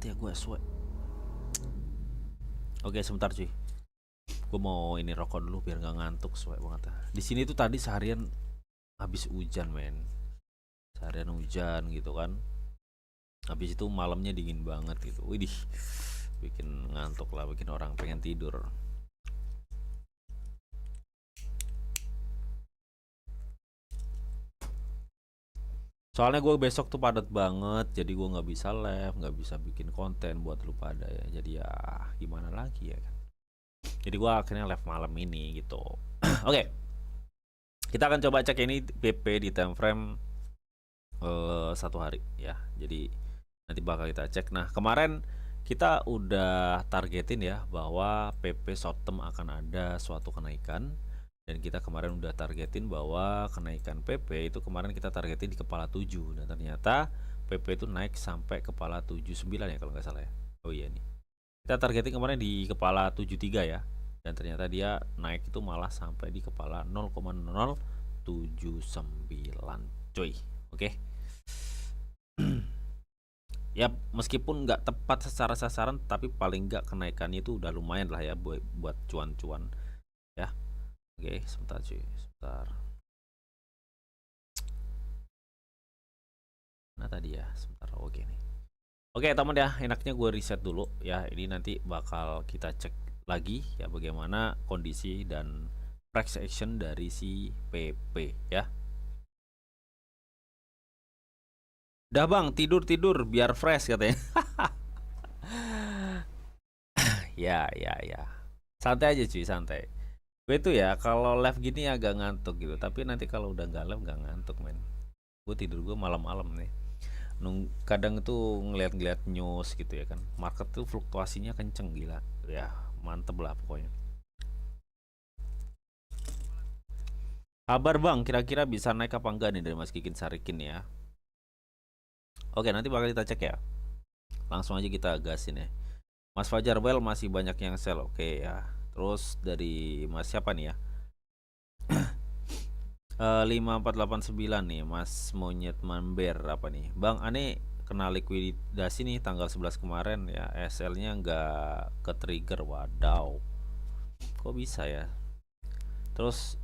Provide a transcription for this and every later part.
ya gue suwe. Oke, sebentar cuy. Gue mau ini rokok dulu biar nggak ngantuk, suwe banget. Di sini tuh tadi seharian habis hujan, men. Seharian hujan gitu kan. Habis itu malamnya dingin banget gitu. Widih. Bikin ngantuk lah, bikin orang pengen tidur. Soalnya gue besok tuh padat banget, jadi gue nggak bisa live, nggak bisa bikin konten buat lu pada ya. Jadi ya gimana lagi ya kan. Jadi gue akhirnya live malam ini gitu. Oke, kita akan coba cek ini PP di time frame 1 hari ya. Jadi nanti bakal kita cek. Nah kemarin kita udah targetin ya bahwa PP short term akan ada suatu kenaikan, dan kita kemarin udah targetin bahwa kenaikan PP itu kemarin kita targetin di kepala 7, dan ternyata PP itu naik sampai kepala 79 ya kalau nggak salah ya. Oh iya nih. Kita targetin kemarin di kepala 73 ya. Dan ternyata dia naik itu malah sampai di kepala 0,0079 coy. Oke. Ya meskipun nggak tepat secara sasaran, tapi paling nggak kenaikannya itu udah lumayan lah ya buat cuan-cuan ya. Oke, sebentar cuy, sebentar. Nah tadi ya, sebentar. Oke nih. Oke teman ya, enaknya gue riset dulu ya. Ini nanti bakal kita cek lagi ya bagaimana kondisi dan price action dari si PP ya. Dah bang, tidur biar fresh katanya. Ya. Santai aja cuy, santai. Gue tuh ya kalau live gini agak ngantuk gitu, tapi nanti kalau udah nggak live nggak ngantuk men. Gue tidur gue malam-malam nih. Kadang tuh ngeliat-ngeliat news gitu ya kan. Market tuh fluktuasinya kenceng gila. Ya mantep lah pokoknya. Kabar bang, kira-kira bisa naik apa enggak nih dari Mas Kikin Sarikin ya. Oke, nanti bakal kita cek ya. Langsung aja kita gasin ya. Mas Fajar Well masih banyak yang sell, oke ya. Terus dari Mas siapa nih ya? 5489 nih, Mas Monyet Mamber apa nih? Bang Ane kena likuidasi nih tanggal 11 kemarin ya. SL-nya nggak ke trigger, wadaw. Kok bisa ya? Terus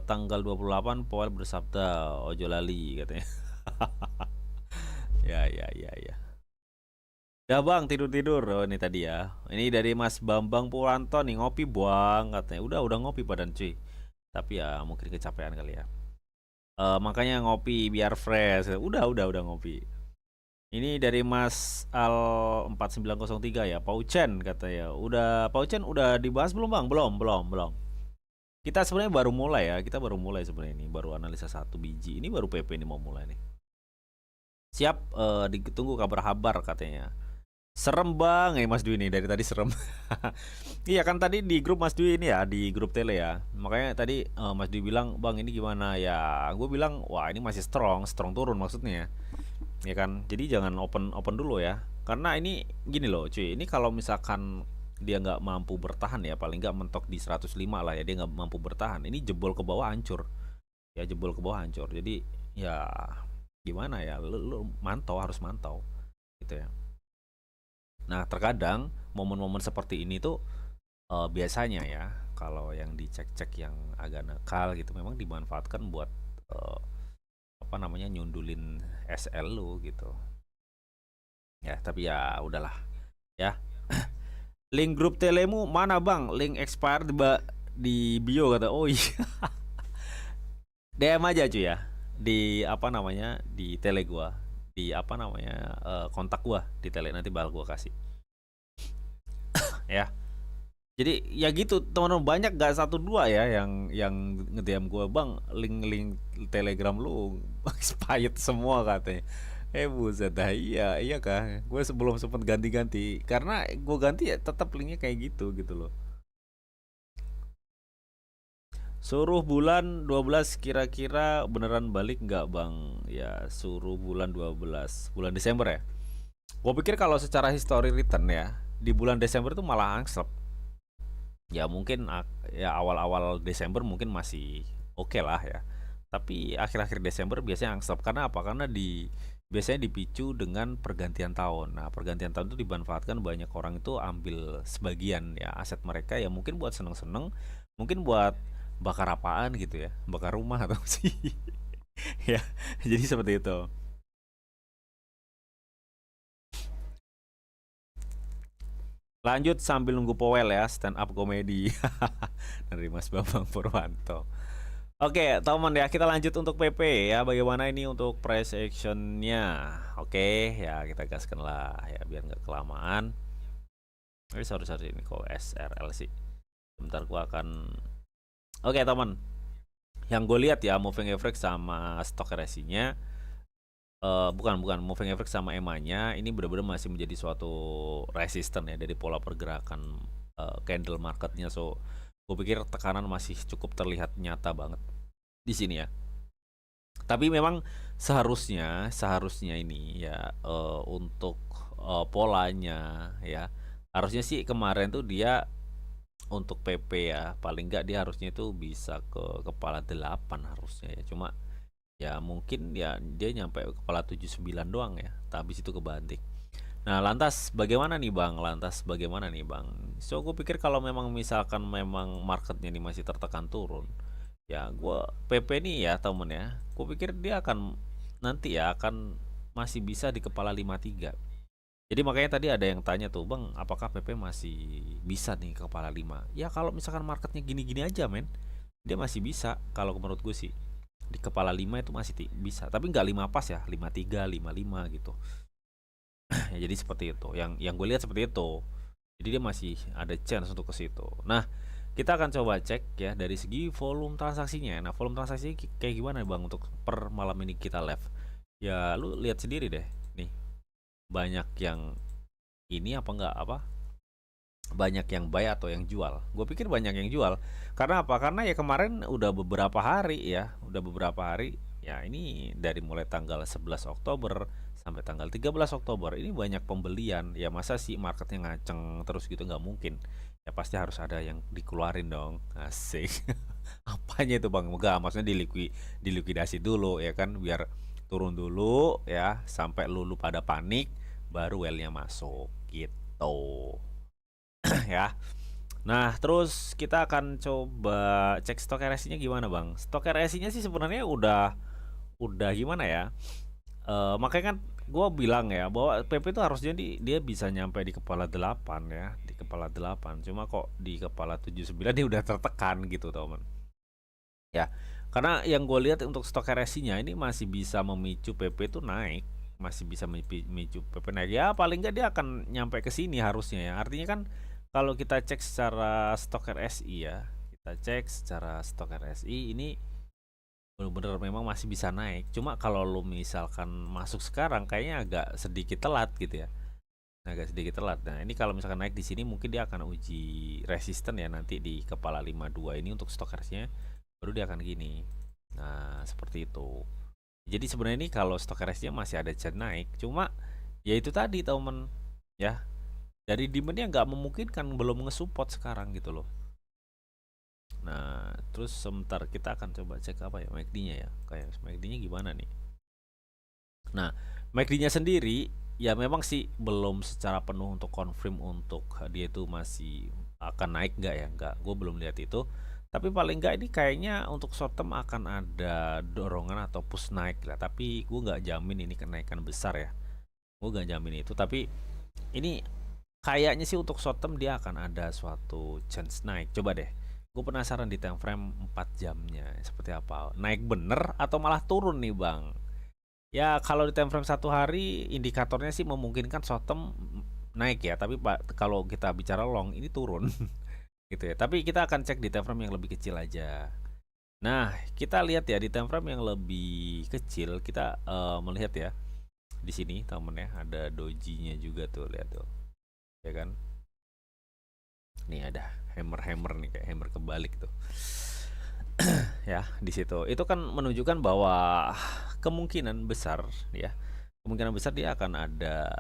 tanggal 28 Powell bersabda ojo lali katanya. Ya. Ya bang, tidur-tidur. Oh ini tadi ya. Ini dari Mas Bambang Puranto nih, ngopi buang katanya. Udah ngopi badan cuy. Tapi ya mungkin kecapean kali ya. Makanya ngopi biar fresh. Udah ngopi. Ini dari Mas Al 4903 ya. Pauchen katanya. Pauchen udah dibahas belum bang? Belum. Kita sebenarnya baru mulai ya. Kita baru mulai sebenarnya ini. Baru analisa satu biji. Ini baru PP ini mau mulai nih. Siap, ditunggu kabar-kabar katanya. Serem bang, Mas Dwi nih dari tadi serem. Iya kan tadi di grup Mas Dwi ini ya, di grup tele ya. Makanya tadi Mas Dwi bilang, bang ini gimana ya? Gue bilang, wah ini masih strong turun maksudnya. Ya kan, jadi jangan open dulu ya. Karena ini gini loh, cuy. Ini kalau misalkan dia nggak mampu bertahan ya, paling nggak mentok di 105 lah ya. Dia nggak mampu bertahan. Ini jebol ke bawah hancur. Ya jebol ke bawah hancur. Jadi ya gimana ya? Lu mantau, harus mantau, gitu ya. Nah, terkadang momen-momen seperti ini tuh biasanya ya, kalau yang dicek-cek yang agak nakal gitu memang dimanfaatkan buat eh, apa namanya nyundulin SL lu gitu. Ya, tapi ya udahlah ya. Link grup telemu mana bang? Link expire di bio kata. Oh iya. DM aja cuy ya. Di apa namanya? Di tele gua. Di apa namanya? Kontak gua di tele, nanti bakal gua kasih. Ya. Jadi ya gitu teman-teman, banyak gak satu dua ya yang nge-DM gue, bang link telegram lu expired semua katanya. Buset dah, iya kah, gue sebelum sempet ganti-ganti karena gue ganti ya tetap linknya kayak gitu loh. Suruh bulan 12 kira-kira beneran balik nggak bang? Ya suruh bulan 12 bulan Desember ya. Gue pikir kalau secara history return ya di bulan Desember itu malah angslep. Ya mungkin ya awal-awal Desember mungkin masih oke lah ya, tapi akhir-akhir Desember biasanya angstop. Karena apa? Karena biasanya dipicu dengan pergantian tahun. Nah, pergantian tahun itu dimanfaatkan banyak orang itu ambil sebagian ya aset mereka ya mungkin buat seneng-seneng, mungkin buat bakar apaan gitu ya, bakar rumah atau sih ya. Jadi seperti itu. Lanjut sambil nunggu Powell ya, stand up komedi dari Mas Bambang Purwanto. Oke, teman ya, kita lanjut untuk PP ya. Bagaimana ini untuk price actionnya? Oke, ya kita gaskan lah ya biar nggak kelamaan. Sorry ini kok SRL sih. Bentar gua akan. Oke teman, yang gue lihat ya moving average sama stock resinya, bukan moving average sama EMA-nya ini benar-benar masih menjadi suatu resisten ya dari pola pergerakan candle marketnya. So, gue pikir tekanan masih cukup terlihat nyata banget di sini ya. Tapi memang seharusnya ini ya untuk polanya ya harusnya sih kemarin tuh dia untuk PP ya paling nggak dia harusnya itu bisa ke kepala 8 harusnya ya. Cuma ya mungkin ya dia nyampe kepala 79 doang ya. Habis itu kebanting. Nah, lantas bagaimana nih Bang? So, gue pikir kalau memang misalkan memang marketnya ini masih tertekan turun, ya gue PP nih ya temen ya, gue pikir dia akan nanti ya akan masih bisa di kepala 53. Jadi makanya tadi ada yang tanya tuh Bang, apakah PP masih bisa nih ke kepala 5? Ya kalau misalkan marketnya gini-gini aja men, dia masih bisa kalau menurut gue sih. Di kepala 5 itu masih bisa, tapi nggak 5 pas ya, 53, 55 gitu. Ya, jadi seperti itu. Yang gue lihat seperti itu. Jadi dia masih ada chance untuk ke situ. Nah, kita akan coba cek ya dari segi volume transaksinya. Nah, volume transaksi kayak gimana Bang untuk per malam ini kita live? Ya, lu lihat sendiri deh. Nih, banyak yang ini apa enggak apa? Banyak yang buy atau yang jual. Gue pikir banyak yang jual. Karena apa? Karena ya kemarin udah beberapa hari ya, udah beberapa hari. Ya, ini dari mulai tanggal 11 Oktober sampai tanggal 13 Oktober ini banyak pembelian. Ya masa sih marketnya ngaceng terus gitu, nggak mungkin. Ya pasti harus ada yang dikeluarin dong. Asik. Apanya itu Bang? Enggak, maksudnya dilikuidasi dulu ya kan biar turun dulu ya sampai lulu pada panik baru well-nya masuk gitu. Ya. Nah, terus kita akan coba cek stok RSI-nya gimana, Bang? Stok RSI-nya sih sebenarnya udah gimana ya? Makanya kan gue bilang ya bahwa PP itu harusnya dia bisa nyampe di kepala 8 ya, di kepala 8. Cuma kok di kepala 79 dia udah tertekan gitu, teman. Ya. Karena yang gue lihat untuk stok RSI-nya ini masih bisa memicu PP itu naik, masih bisa memicu PP naik. Ya, paling nggak dia akan nyampe ke sini harusnya ya. Artinya kan kalau kita cek secara stok RSI ya, kita cek secara stok RSI ini benar-benar memang masih bisa naik. Cuma kalau lu misalkan masuk sekarang kayaknya agak sedikit telat gitu ya. Agak sedikit telat. Nah, ini kalau misalkan naik di sini mungkin dia akan uji resisten ya nanti di kepala 52 ini untuk stok RSI-nya baru dia akan gini. Nah, seperti itu. Jadi sebenarnya ini kalau stok RSI-nya masih ada chance naik. Cuma ya itu tadi temen ya dari demandnya nggak memungkinkan belum nge-support sekarang gitu loh. Nah, terus sebentar kita akan coba cek apa ya MACD-nya ya. Kayak MACD-nya gimana nih? Nah, MACD-nya sendiri ya memang sih belum secara penuh untuk confirm untuk dia itu masih akan naik nggak ya? Nggak, gue belum lihat itu. Tapi paling nggak ini kayaknya untuk short term akan ada dorongan atau push naik lah. Tapi gue nggak jamin ini kenaikan besar ya. Gue nggak jamin itu. Tapi ini kayaknya sih untuk short term dia akan ada suatu chance naik. Coba deh. Gue penasaran di time frame 4 jamnya seperti apa. Naik bener atau malah turun nih, Bang? Ya, kalau di time frame 1 hari indikatornya sih memungkinkan short term naik ya, tapi Pak kalau kita bicara long ini turun gitu ya. Tapi kita akan cek di time frame yang lebih kecil aja. Nah, kita lihat ya di time frame yang lebih kecil kita melihat ya. Di sini temen ya, ada dojinya juga tuh, lihat tuh. Ya kan? Nih ada hammer nih kayak hammer kebalik tuh. Ya, di situ. Itu kan menunjukkan bahwa kemungkinan besar ya. Kemungkinan besar dia akan ada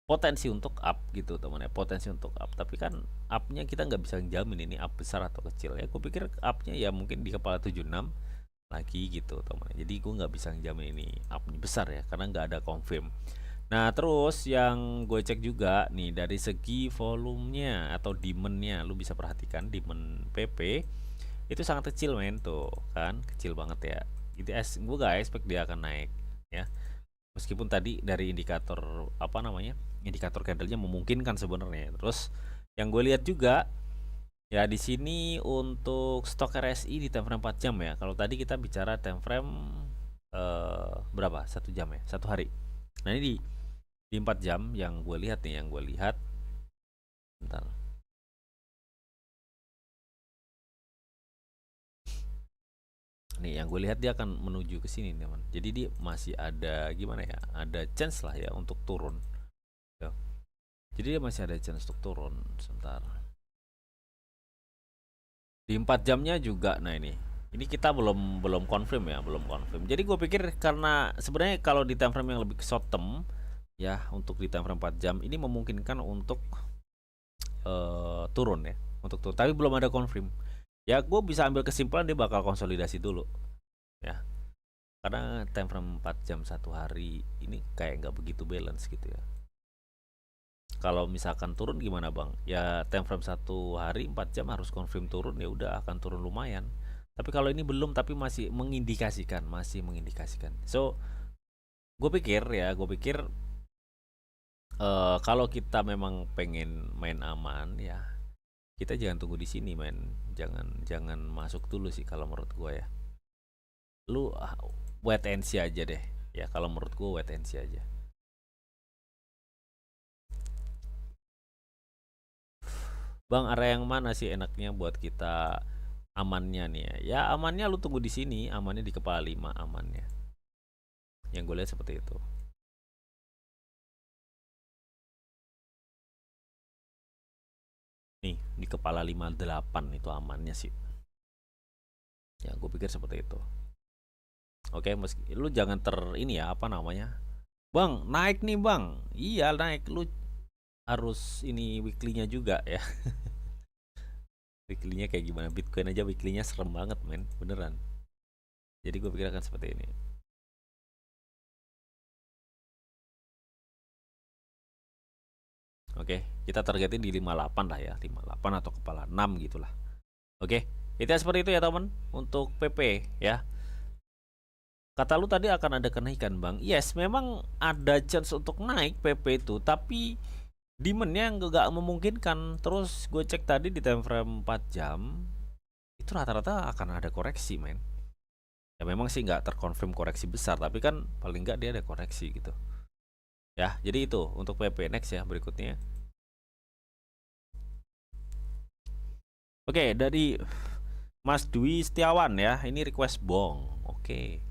potensi untuk up gitu teman ya, potensi untuk up. Tapi kan upnya kita nggak bisa jamin ini up besar atau kecil ya. Aku pikir upnya ya mungkin di kepala 76 lagi gitu teman. Jadi gue nggak bisa ngejamin ini up besar ya karena nggak ada confirm. Nah terus yang gue cek juga nih dari segi volumenya atau demandnya, lu bisa perhatikan demand PP itu sangat kecil men tuh kan, kecil banget ya. Jadi gue gak expect dia akan naik ya. Meskipun tadi dari indikator apa namanya, indikator candlenya memungkinkan sebenarnya. Terus yang gue lihat juga ya di sini untuk stok RSI di time frame 4 jam ya. Kalau tadi kita bicara time frame berapa? 1 jam ya, 1 hari. Nah ini di 4 jam yang gue lihat nih, yang gue lihat bentar. Nih yang gue lihat dia akan menuju ke sini teman. Jadi dia masih ada gimana ya? Ada chance lah ya untuk turun. Ya. Jadi dia masih ada chance untuk turun. Sebentar. Di 4 jamnya juga. Nah ini kita belum belum confirm ya, belum confirm. Jadi gue pikir karena sebenarnya kalau di time frame yang lebih short term ya, untuk di time frame 4 jam ini memungkinkan untuk turun ya, untuk turun. Tapi belum ada confirm. Ya gue bisa ambil kesimpulan dia bakal konsolidasi dulu ya. Karena time frame 4 jam 1 hari ini kayak nggak begitu balance gitu ya. Kalau misalkan turun gimana bang? Ya time frame 1 hari 4 jam harus confirm turun, ya udah akan turun lumayan. Tapi kalau ini belum, tapi masih mengindikasikan, masih mengindikasikan. So gue pikir kalau kita memang pengen main aman ya, kita jangan tunggu di sini main, jangan masuk dulu sih kalau menurut gue ya. Lu wait and see aja deh ya, kalau menurut gue wait and see aja. Bang, area yang mana sih enaknya buat kita amannya nih ya? Ya amannya lu tunggu di sini, amannya di kepala 5 amannya. Yang gue lihat seperti itu. Nih, di kepala 58 itu amannya sih. Ya, gue pikir seperti itu. Oke, meski lu jangan ini ya, apa namanya? Bang, naik nih, Bang. Iya, naik. Lu harus ini weekly-nya juga ya. Weekly-nya kayak gimana? Bitcoin aja weekly-nya serem banget, men. Beneran. Jadi gue pikir akan seperti ini. Oke, kita targetin di 58 lah ya, 58 atau kepala 6 gitulah. Oke, itu seperti itu ya teman untuk PP ya. Kata lu tadi akan ada kenaikan bang. Yes, memang ada chance untuk naik PP itu, tapi demandnya nggak memungkinkan. Terus gue cek tadi di time frame 4 jam itu rata-rata akan ada koreksi men. Ya memang sih nggak terkonfirm koreksi besar, tapi kan paling nggak dia ada koreksi gitu. Ya, jadi itu untuk PP next ya berikutnya. Oke, dari Mas Dwi Setiawan ya. Ini request bong. Oke.